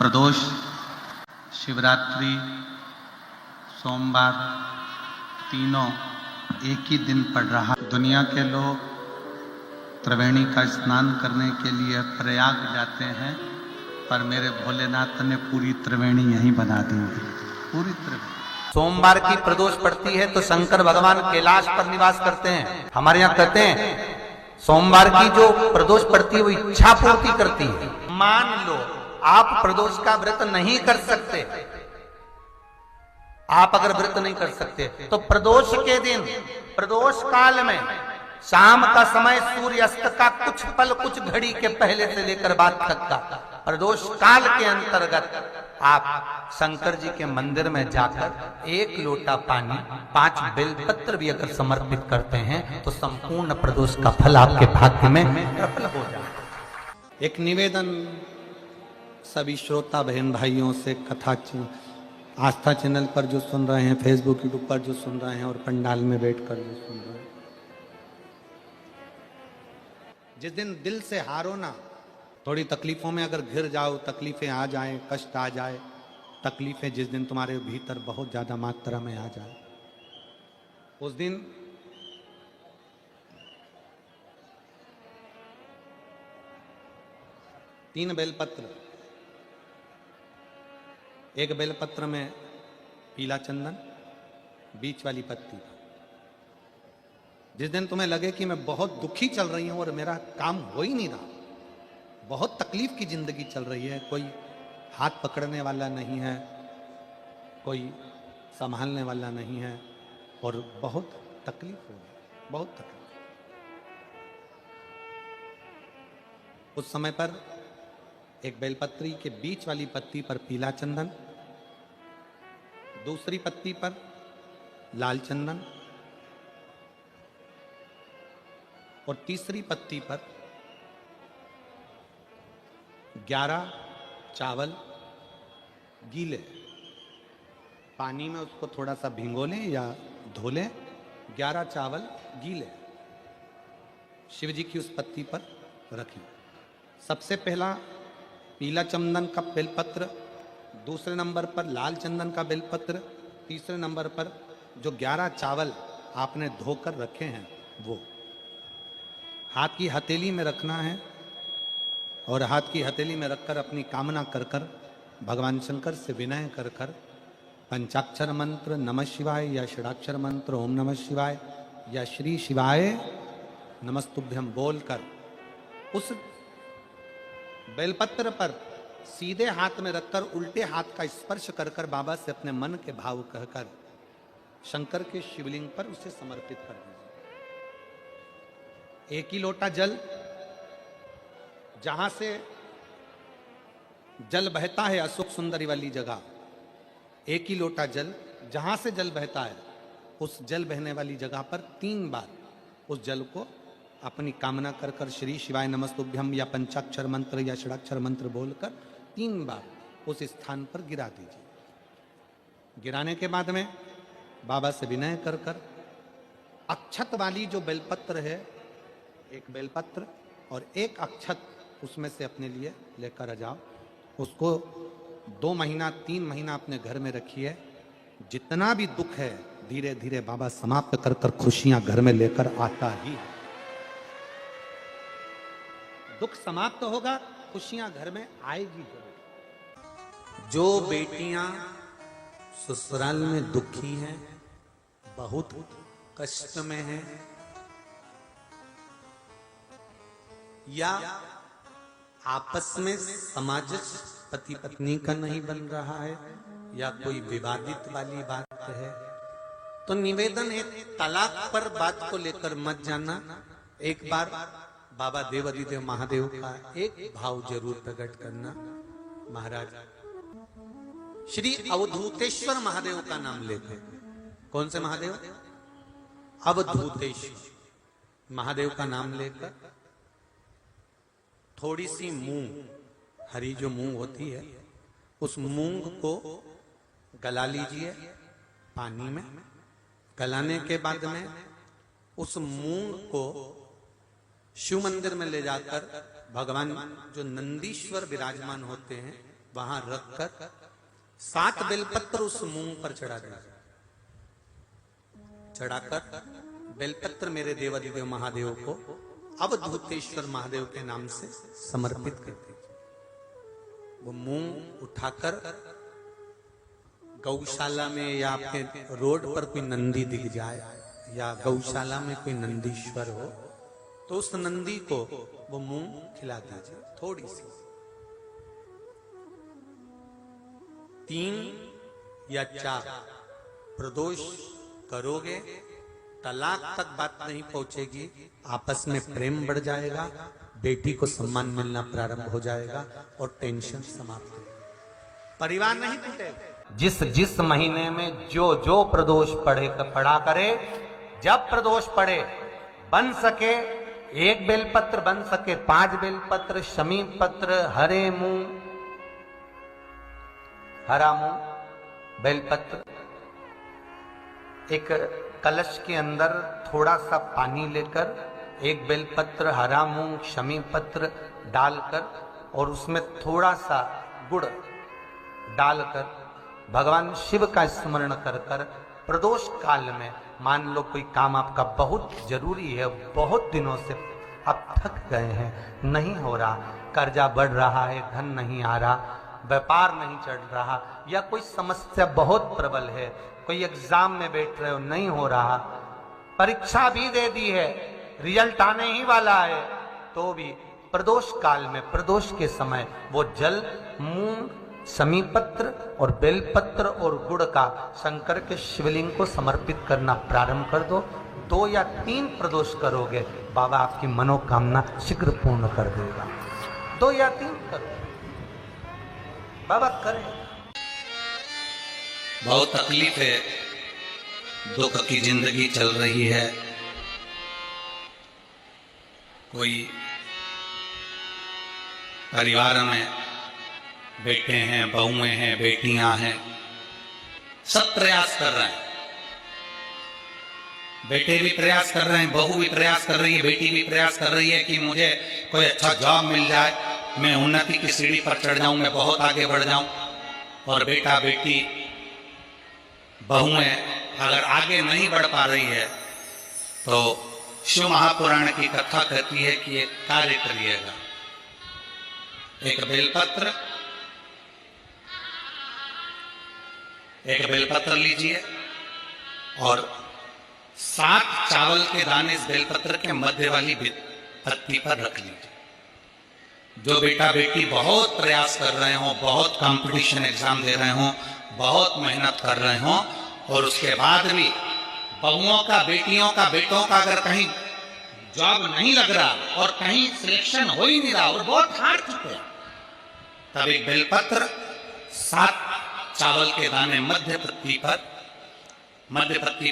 प्रदोष, शिवरात्रि, सोमवार तीनों एक ही दिन पड़ रहा। दुनिया के लोग त्रिवेणी का स्नान करने के लिए प्रयाग जाते हैं, पर मेरे भोलेनाथ ने पूरी त्रिवेणी यहीं बना दी, पूरी त्रिवेणी। सोमवार की प्रदोष पड़ती है तो शंकर भगवान कैलाश पर निवास करते हैं। हमारे यहाँ कहते हैं सोमवार की जो प्रदोष पड़ती है वो इच्छा पूर्ति करती है। मान लो आप प्रदोष का व्रत नहीं कर सकते, आप अगर व्रत नहीं कर सकते तो प्रदोष के दिन, प्रदोष काल में शाम का समय सूर्यास्त का कुछ पल, कुछ घड़ी के पहले से लेकर बाद तक का प्रदोष काल के अंतर्गत आप शंकर जी के मंदिर में जाकर एक लोटा पानी, 5 बेलपत्र भी अगर समर्पित करते हैं तो संपूर्ण प्रदोष का फल आपके भाग्य में प्रबल हो जाए। एक निवेदन सभी श्रोता बहन भाइयों से, कथा आस्था चैनल पर जो सुन रहे हैं, फेसबुक यूट्यूब पर जो सुन रहे हैं और पंडाल में बैठकर जो सुन रहे हैं, जिस दिन दिल से हारो ना, थोड़ी तकलीफों में अगर घिर जाओ, तकलीफें आ जाएं, कष्ट आ जाए, तकलीफें जिस दिन तुम्हारे भीतर बहुत ज्यादा मात्रा में आ जाए, उस दिन तीन बेलपत्र, एक बेलपत्र में पीला चंदन, बीच वाली पत्ती। जिस दिन तुम्हें लगे कि मैं बहुत दुखी चल रही हूं और मेरा काम हो ही नहीं रहा, बहुत तकलीफ की जिंदगी चल रही है, कोई हाथ पकड़ने वाला नहीं है, कोई संभालने वाला नहीं है और बहुत तकलीफ हो गई, बहुत तकलीफ। उस समय पर एक बेलपत्री के बीच वाली पत्ती पर पीला चंदन, दूसरी पत्ती पर लाल चंदन और तीसरी पत्ती पर 11 चावल गीले, पानी में उसको थोड़ा सा भिगो लें या धो लें, 11 चावल गीले शिव जी की उस पत्ती पर रखें। सबसे पहला पीला चंदन का बेलपत्र, दूसरे नंबर पर लाल चंदन का बेलपत्र, तीसरे नंबर पर जो 11 चावल आपने धोकर रखे हैं वो हाथ की हथेली में रखना है और हाथ की हथेली में रखकर अपनी कामना कर कर भगवान शंकर से विनय कर कर पंचाक्षर मंत्र नमः शिवाय या षडाक्षर मंत्र ओम नमः शिवाय या श्री शिवाय नमस्तुभ्यम बोलकर उस बेलपत्र पर सीधे हाथ में रखकर उल्टे हाथ का स्पर्श कर कर बाबा से अपने मन के भाव कहकर शंकर के शिवलिंग पर उसे समर्पित कर दीजिए। एक ही लोटा जल, जहां से जल बहता है अशोक सुंदरी वाली जगह, एक ही लोटा जल, जहां से जल बहता है उस जल बहने वाली जगह पर 3 बार उस जल को अपनी कामना कर कर श्री शिवाय नमस्तुभ्यम या पंचाक्षर मंत्र या षडाक्षर मंत्र बोलकर 3 बार उस स्थान पर गिरा दीजिए। गिराने के बाद में बाबा से विनय कर कर अक्षत वाली जो बेलपत्र है, एक बेलपत्र और एक अक्षत उसमें से अपने लिए लेकर आ जाओ। उसको 2 महीना 3 महीना अपने घर में रखिए। जितना भी दुख है धीरे धीरे बाबा समाप्त कर कर खुशियां घर में लेकर आता ही है। दुख समाप्त होगा, खुशियां घर में आएगी जरूर। जो बेटियां ससुराल में दुखी हैं, बहुत कष्ट में हैं या आपस में सामंजस्य पति पत्नी का नहीं बन रहा है या कोई विवादित वाली बात है, तो निवेदन है तलाक पर बात को लेकर मत जाना। एक बार बाबा देवाधिदेव महादेव का एक भाव जरूर प्रकट करना। महाराज श्री अवधूतेश्वर महादेव का नाम लेकर, कौन से महादेव? अवधूतेश्वर महादेव का नाम लेकर थोड़ी सी मूंग, हरी जो मूंग होती है, उस मूंग को गला लीजिए पानी में। गलाने के बाद में उस मूंग को शिव मंदिर में ले जाकर भगवान जो नंदीश्वर विराजमान होते हैं वहां रखकर 7 बेलपत्र उस मूंग पर चढ़ा दिया। चढ़ाकर बेलपत्र मेरे देवाधिदेव महादेव को अवधूतेश्वर महादेव के नाम से समर्पित कर दीजिए। वो मूंग उठाकर गौशाला में या आपके रोड पर कोई नंदी दिख जाए या गौशाला में कोई नंदीश्वर हो तो उस नंदी को वो मूंग खिला दीजिए थोड़ी सी। 3 या 4 प्रदोष करोगे, तलाक तक बात नहीं पहुंचेगी, आपस में प्रेम बढ़ जाएगा, बेटी को सम्मान मिलना प्रारंभ हो जाएगा और टेंशन समाप्त हो जाएगा, परिवार नहीं टूटेगा। जिस महीने में जो प्रदोष पड़ा करे, जब प्रदोष पड़े, बन सके 1 बेलपत्र, बन सके 5 बेलपत्र, शमी पत्र, हरे मूंग, हरा मूंग, बेलपत्र, एक कलश के अंदर थोड़ा सा पानी लेकर 1 बेलपत्र, हरा मूंग, शमी पत्र डालकर और उसमें थोड़ा सा गुड़ डालकर भगवान शिव का स्मरण कर कर प्रदोष काल में, मान लो कोई काम आपका बहुत जरूरी है, बहुत दिनों से आप थक गए हैं, नहीं हो रहा, कर्जा बढ़ रहा है, धन नहीं आ रहा, व्यापार नहीं चढ़ रहा, या कोई समस्या बहुत प्रबल है, कोई एग्जाम में बैठ रहे हो नहीं हो रहा, परीक्षा भी दे दी है, रिजल्ट आने ही वाला है, तो भी प्रदोष काल में, प्रदोष के समय वो जल मूंग, शमी पत्र और बेलपत्र और गुड़ का शंकर के शिवलिंग को समर्पित करना प्रारंभ कर दो। 2 या 3 प्रदोष करोगे, बाबा आपकी मनोकामना शीघ्र पूर्ण कर देगा। 2 या 3 करो, बाबा करे। बहुत तकलीफ है, दुख की जिंदगी चल रही है, कोई परिवार में बेटे हैं, बहुएं हैं, बेटियां हैं, सब प्रयास कर रहे हैं, बेटे भी प्रयास कर रहे हैं, बहू भी प्रयास कर रही है, बेटी भी प्रयास कर रही है कि मुझे कोई अच्छा जॉब मिल जाए, मैं उन्नति की सीढ़ी पर चढ़ जाऊं, मैं बहुत आगे बढ़ जाऊं। और बेटा बेटी बहुएं अगर आगे नहीं बढ़ पा रही है तो शिव महापुराण की कथा कहती है कि एक कार्य करिएगा, एक बेलपत्र लीजिए और 7 चावल के दाने इस बेलपत्र के मध्य वाली पत्ती पर रख लीजिए। जो बेटा बेटी बहुत प्रयास कर रहे हो, बहुत कंपटीशन एग्जाम दे रहे हो, बहुत मेहनत कर रहे हो और उसके बाद भी बहुओं का, बेटियों का, बेटों का अगर कहीं जॉब नहीं लग रहा और कहीं सिलेक्शन हो ही नहीं रहा और बहुत हार चुके हैं, तब एक बेलपत्र 7 चावल के दाने मध्य पत्ती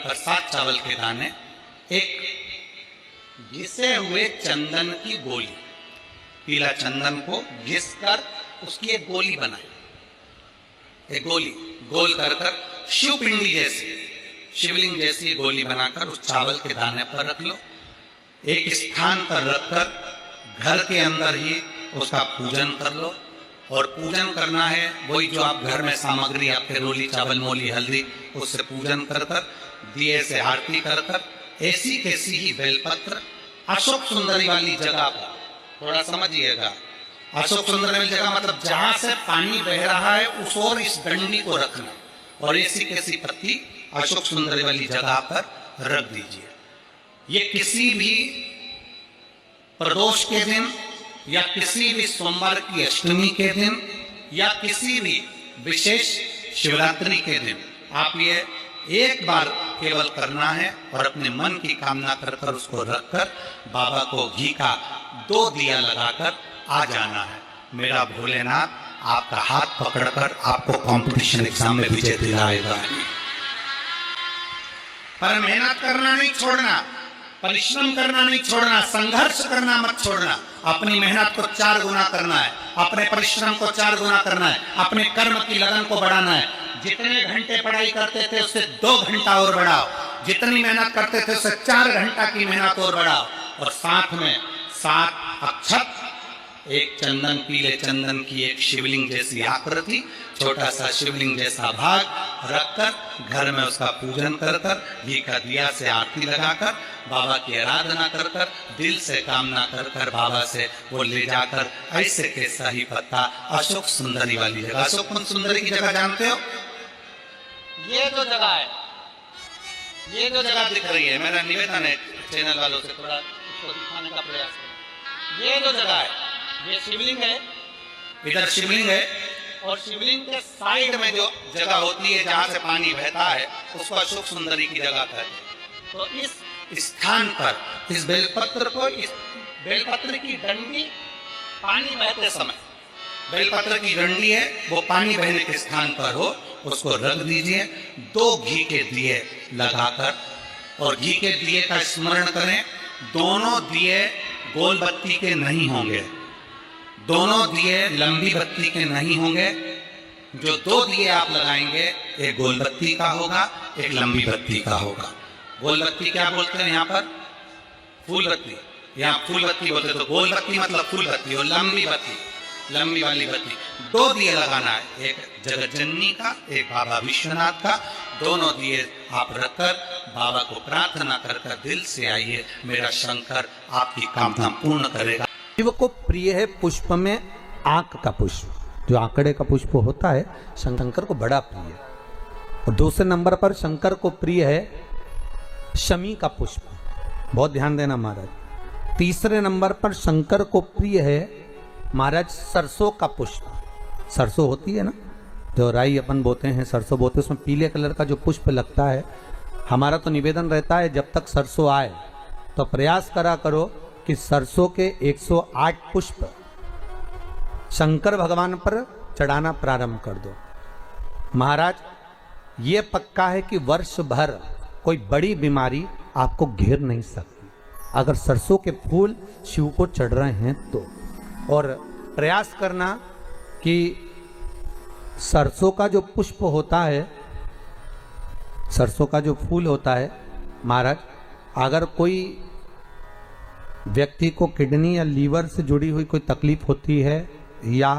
पर 7 चावल के दाने, एक घिसे हुए चंदन की गोली, पीला चंदन को घिस कर उसकी एक गोली बनाए, एक गोली गोल कर शिव पिंडी जैसी, शिवलिंग जैसी गोली बनाकर उस चावल के दाने पर रख लो। एक स्थान पर रखकर घर के अंदर ही उसका पूजन कर लो। और पूजन करना है वही जो आप घर में सामग्री, आपके रोली, चावल, मोली, हल्दी, उससे पूजन कर कर, दिए से आरती कर कर, ऐसी कैसी ही बेलपत्र अशोक सुंदरी वाली जगह पर, थोड़ा समझिएगा, अशोक सुंदरी वाली जगह मतलब जहां से पानी बह रहा है उस ओर इस डंडी को रखना और ऐसी कैसी पत्ती अशोक सुंदरी वाली जगह पर रख दीजिए। ये किसी भी प्रदोष के दिन या किसी भी सोमवार की अष्टमी के दिन या किसी भी विशेष शिवरात्रि के दिन आप ये एक बार केवल करना है और अपने मन की कामना कर कर उसको रखकर बाबा को घी का 2 दिया लगाकर आ जाना है। मेरा भोलेनाथ आपका हाथ पकड़कर आपको कंपटीशन एग्जाम में विजय दिलाएगा। पर मेहनत करना नहीं छोड़ना, परिश्रम करना नहीं छोड़ना, संघर्ष करना मत छोड़ना। अपनी मेहनत को 4 गुना करना है, अपने परिश्रम को 4 गुना करना है, अपने कर्म की लगन को बढ़ाना है। जितने घंटे पढ़ाई करते थे उससे 2 घंटा और बढ़ाओ, जितनी मेहनत करते थे उससे 4 घंटा की मेहनत और बढ़ाओ। और साथ में 7 अक्षत एक चंदन, पीले चंदन की एक शिवलिंग जैसी आकृति, छोटा सा शिवलिंग जैसा भाग रखकर घर में उसका पूजन कर कर, घी का दिया से आरती लगाकर, बाबा की आराधना कर कर, दिल से कामना कर कर बाबा से वो ले जाकर ऐसे के सही पत्ता अशोक सुंदरी वाली जगह, अशोक सुंदरी की जगह जानते हो? ये जो जगह है, ये जो जगह दिख रही है, मेरा निवेदन है चैनल वालों से थोड़ा इसको दिखाने का प्रयास करें। ये जो जगह है, ये शिवलिंग है, इधर शिवलिंग है, और शिवलिंग के साइड में जो जगह होती है जहां से पानी बहता है उसको अशोक सुंदरी की जगह कहते हैं। तो इस स्थान पर इस बेलपत्र को, इस बेलपत्र की डंडी पानी बहते समय, बेलपत्र की डंडी है वो पानी बहने के स्थान पर हो, उसको रख दीजिए। 2 घी के दिए लगाकर, और घी के दिए का स्मरण करें। दोनों दिए गोल बत्ती के नहीं होंगे, दोनों दिए लंबी बत्ती के नहीं होंगे। जो 2 दिए आप लगाएंगे, एक गोल बत्ती का होगा, एक लंबी बत्ती का होगा। गोल बत्ती क्या बोलते हैं यहाँ पर? फूल बत्ती। यहाँ फूल बत्ती बोलते, तो गोल बत्ती मतलब फूल बत्ती, और लंबी बत्ती, लंबी वाली बत्ती। 2 दिए लगाना है, एक जगत जननी का, एक बाबा विश्वनाथ का। दोनों दिए आप रखकर बाबा को प्रार्थना कर कर दिल से आइए, मेरा शंकर आपकी कामना पूर्ण करेगा। शिव को प्रिय है पुष्प में आंक का पुष्प, जो आंकड़े का पुष्प होता है, शंकर को बड़ा प्रिय है। और दूसरे नंबर पर शंकर को प्रिय है शमी का पुष्प, बहुत ध्यान देना महाराज। तीसरे नंबर पर शंकर को प्रिय है महाराज सरसों का पुष्प। सरसों होती है ना, जो राई अपन बोते हैं, सरसों बोते हैं, उसमें पीले कलर का जो पुष्प लगता है। हमारा तो निवेदन रहता है जब तक सरसों आए तो प्रयास करा करो कि सरसों के 108 पुष्प शंकर भगवान पर चढ़ाना प्रारंभ कर दो। महाराज ये पक्का है कि वर्ष भर कोई बड़ी बीमारी आपको घेर नहीं सकती अगर सरसों के फूल शिव को चढ़ रहे हैं तो। और प्रयास करना कि सरसों का जो पुष्प होता है, सरसों का जो फूल होता है महाराज, अगर कोई व्यक्ति को किडनी या लीवर से जुड़ी हुई कोई तकलीफ होती है, या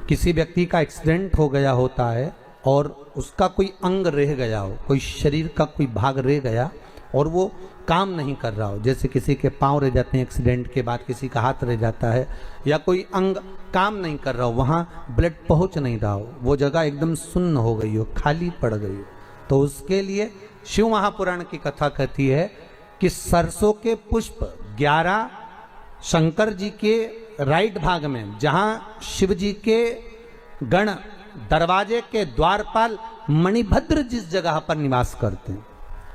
किसी व्यक्ति का एक्सीडेंट हो गया होता है और उसका कोई अंग रह गया हो, कोई शरीर का कोई भाग रह गया और वो काम नहीं कर रहा हो, जैसे किसी के पांव रह जाते हैं एक्सीडेंट के बाद, किसी का हाथ रह जाता है, या कोई अंग काम नहीं कर रहा हो, वहाँ ब्लड पहुँच नहीं रहा हो, वो जगह एकदम सुन्न हो गई हो, खाली पड़ गई हो, तो उसके लिए शिव महापुराण की कथा कहती है कि सरसों के पुष्प 11 शंकर जी के राइट भाग में, जहाँ शिव जी के गण दरवाजे के द्वारपाल मणिभद्र जिस जगह पर निवास करते हैं,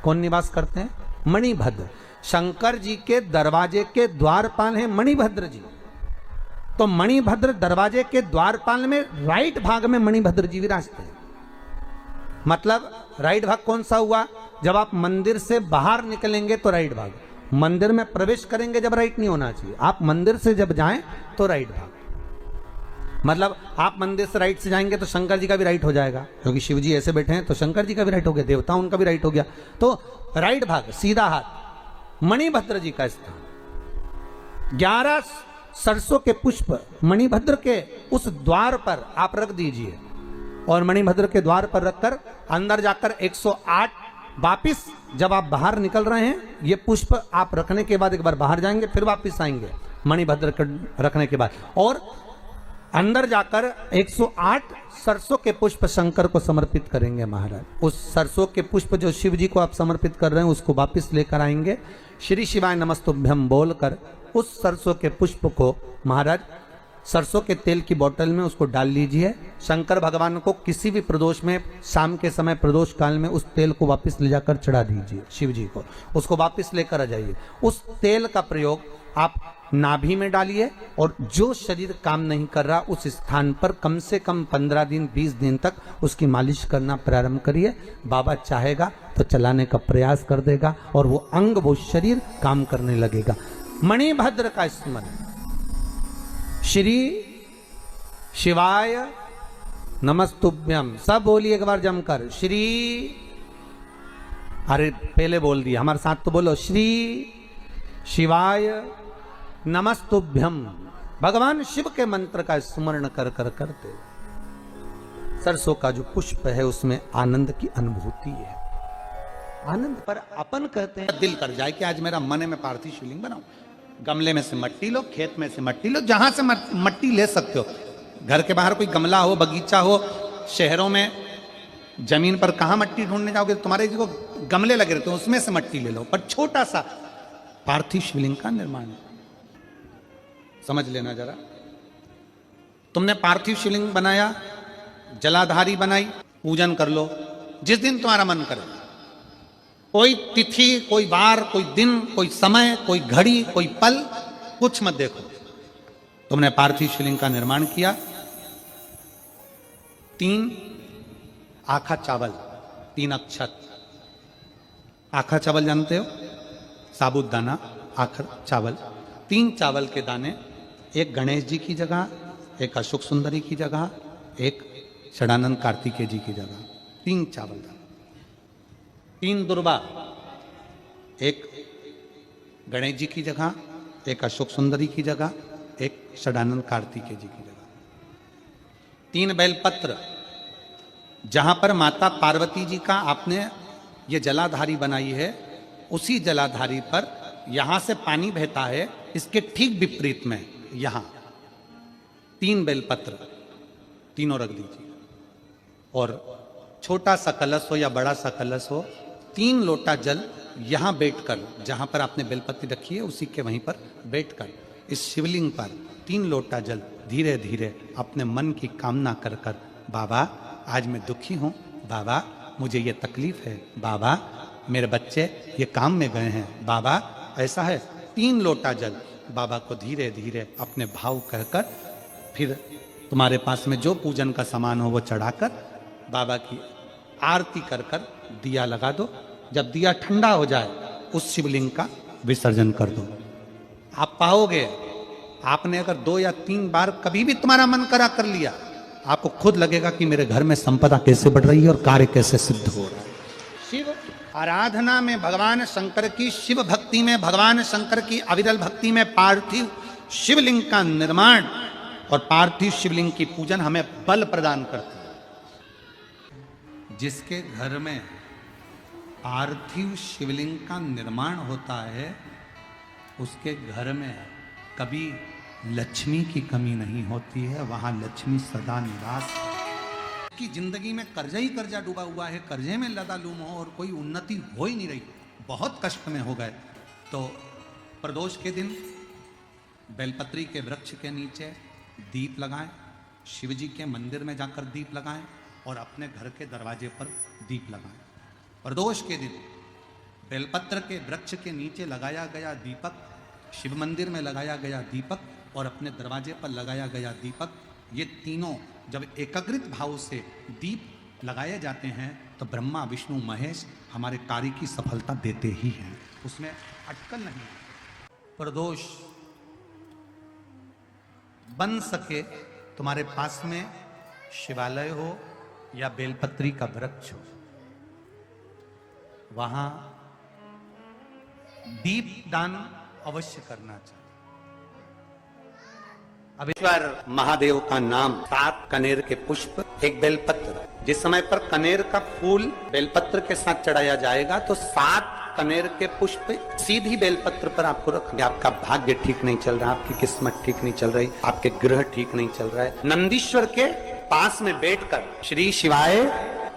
कौन निवास करते हैं? मणिभद्र। शंकर जी के दरवाजे के द्वारपाल हैं मणिभद्र जी। तो मणिभद्र दरवाजे के द्वारपाल में राइट भाग में मणिभद्र जी विराजते हैं। मतलब राइट भाग कौन सा हुआ? जब आप मंदिर से बाहर निकलेंगे तो राइट भाग, मंदिर में प्रवेश करेंगे जब राइट नहीं होना चाहिए, आप मंदिर से जब जाएं तो राइट भाग। मतलब आप मंदिर से राइट से जाएंगे तो शंकर जी का भी राइट हो जाएगा, क्योंकि शिव जी ऐसे बैठे हैं तो शंकर जी का भी राइट हो गया, देवता उनका भी राइट हो गया, तो राइट भाग सीधा हाथ मणिभद्र जी का स्थान। 11 सरसों के पुष्प मणिभद्र के उस द्वार पर आप रख दीजिए, और मणिभद्र के द्वार पर रखकर अंदर जाकर 108 वापिस जब आप बाहर निकल रहे हैं, ये पुष्प आप रखने के बाद एक बार बाहर जाएंगे, फिर वापिस आएंगे मणिभद्र के रखने के बाद, और अंदर जाकर 108 सरसों के पुष्प शंकर को समर्पित करेंगे महाराज। उस सरसों के पुष्प जो शिव जी को आप समर्पित कर रहे हैं उसको वापस लेकर आएंगे, श्री शिवाय नमस्तुभ्यम बोलकर उस सरसों के पुष्प को महाराज सरसों के तेल की बोतल में उसको डाल लीजिए। शंकर भगवान को किसी भी प्रदोष में, शाम के समय प्रदोष काल में उस तेल को वापस ले जाकर चढ़ा दीजिए शिव जी को, उसको वापस लेकर आ जाइए। उस तेल का प्रयोग आप नाभि में डालिए, और जो शरीर काम नहीं कर रहा उस स्थान पर कम से कम 15 दिन 20 दिन तक उसकी मालिश करना प्रारंभ करिए। बाबा चाहेगा तो चलाने का प्रयास कर देगा और वो अंग, वो शरीर काम करने लगेगा। मणिभद्र का स्मरण, श्री शिवाय नमस्तुभ्यम, सब बोलिए एक बार जमकर, श्री, अरे पहले बोल दिया, हमारे साथ तो बोलो, श्री शिवाय नमस्तुभ्यम भगवान शिव के मंत्र का स्मरण कर कर करते सरसों का जो पुष्प है उसमें आनंद की अनुभूति है। आनंद पर अपन कहते हैं दिल कर जाए कि आज मेरा मन है मैं पार्थिव शिवलिंग बनाऊं। गमले में से मट्टी लो, खेत में से मट्टी लो, जहां से मट्टी ले सकते हो। घर के बाहर कोई गमला हो, बगीचा हो, शहरों में जमीन पर कहां मट्टी ढूंढने जाओगे? तुम्हारे जो गमले लगे रहते हैं उसमें से मट्टी ले लो, पर छोटा सा पार्थिव शिवलिंग का निर्माण समझ लेना जरा। तुमने पार्थिव शिवलिंग बनाया, जलाधारी बनाई, पूजन कर लो जिस दिन तुम्हारा मन करे। कोई तिथि, कोई वार, कोई दिन, कोई समय, कोई घड़ी, कोई पल, कुछ मत देखो। तुमने पार्थिव शिवलिंग का निर्माण किया। 3 आखा चावल, 3 अक्षत। आखा चावल जानते हो? साबुत दाना, आखर चावल। 3 चावल के दाने, एक गणेश जी की जगह, एक अशोक सुंदरी की जगह, एक षडानंद कार्तिकेय जी की जगह। 3 चावल दाना। 3 दुर्वा, एक गणेश जी की जगह, एक अशोक सुंदरी की जगह, एक षडानंद कार्तिकेय जी की जगह। 3 बेलपत्र, जहां पर माता पार्वती जी का आपने ये जलाधारी बनाई है, उसी जलाधारी पर यहां से पानी बहता है, इसके ठीक विपरीत में यहां 3 बेलपत्र, तीनों रख दीजिए। और छोटा सा कलश हो या बड़ा सा कलश हो, 3 लोटा जल यहां बैठकर, जहां पर आपने बेलपत्ती रखी है उसी के वहीं पर बैठकर इस शिवलिंग पर 3 लोटा जल धीरे धीरे अपने मन की कामना कर कर, बाबा आज मैं दुखी हूं, बाबा मुझे ये तकलीफ है, बाबा मेरे बच्चे ये काम में गए हैं, बाबा ऐसा है। 3 लोटा जल बाबा को धीरे धीरे अपने भाव कहकर, फिर तुम्हारे पास में जो पूजन का सामान हो वो चढ़ाकर बाबा की आरती कर कर दिया लगा दो। जब दिया ठंडा हो जाए उस शिवलिंग का विसर्जन कर दो। आप पाओगे, आपने अगर 2 या 3 बार कभी भी तुम्हारा मन करा कर लिया, आपको खुद लगेगा कि मेरे घर में संपदा कैसे बढ़ रही है और कार्य कैसे सिद्ध हो रहा है। शिव आराधना में भगवान शंकर की, शिव भक्ति में भगवान शंकर की अविरल भक्ति में पार्थिव शिवलिंग का निर्माण और पार्थिव शिवलिंग की पूजन हमें बल प्रदान करती है। जिसके घर में पार्थिव शिवलिंग का निर्माण होता है उसके घर में कभी लक्ष्मी की कमी नहीं होती है, वहां लक्ष्मी सदा निवास है। की जिंदगी में कर्जा ही कर्जा डूबा हुआ है, कर्जे में लदालूम हो और कोई उन्नति हो ही नहीं रही, बहुत कष्ट में हो गए, तो प्रदोष के दिन बेलपत्री के वृक्ष के नीचे दीप लगाएं, शिव जी के मंदिर में जाकर दीप लगाएं और अपने घर के दरवाजे पर दीप लगाएं। प्रदोष के दिन बेलपत्र के वृक्ष के नीचे लगाया गया दीपक, शिव मंदिर में लगाया गया दीपक और अपने दरवाजे पर लगाया गया दीपक, ये तीनों जब एकाग्रित भाव से दीप लगाए जाते हैं तो ब्रह्मा विष्णु महेश हमारे कार्य की सफलता देते ही हैं, उसमें अटकल नहीं। प्रदोष बन सके तुम्हारे पास में शिवालय हो या बेलपत्री का वृक्ष हो, वहां दीप दान अवश्य करना चाहिए। अबेश्वर महादेव का नाम, 7 कनेर के पुष्प, 1 बेलपत्र। जिस समय पर कनेर का फूल बेलपत्र के साथ चढ़ाया जाएगा तो 7 कनेर के पुष्प सीधी बेलपत्र पर आपको रखना। आपका भाग्य ठीक नहीं चल रहा, आपकी किस्मत ठीक नहीं चल रही, आपके ग्रह ठीक नहीं चल रहा है, नंदीश्वर के पास में बैठकर श्री शिवाय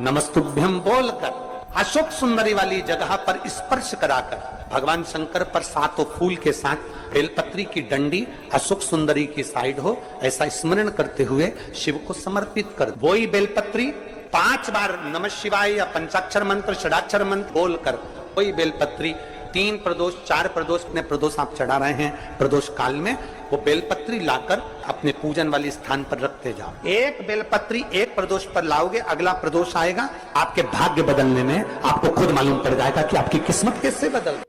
नमस्तुभ्यम बोलकर अशोक सुंदरी वाली जगह पर स्पर्श कराकर भगवान शंकर पर 7 फूल के साथ बेलपत्री की डंडी अशोक सुंदरी की साइड हो, ऐसा स्मरण करते हुए शिव को समर्पित कर वही बेलपत्री 5 बार नमः शिवाय या पंचाक्षर मंत्र, षडाक्षर मंत्र बोलकर वही बेलपत्री 3 प्रदोष 4 प्रदोष ने प्रदोष आप चढ़ा रहे हैं, प्रदोष काल में वो बेलपत्री लाकर अपने पूजन वाले स्थान पर रखते जाओ। एक बेलपत्री एक प्रदोष पर लाओगे, अगला प्रदोष आएगा, आपके भाग्य बदलने में आपको खुद मालूम पड़ जाएगा कि आपकी किस्मत कैसे बदल।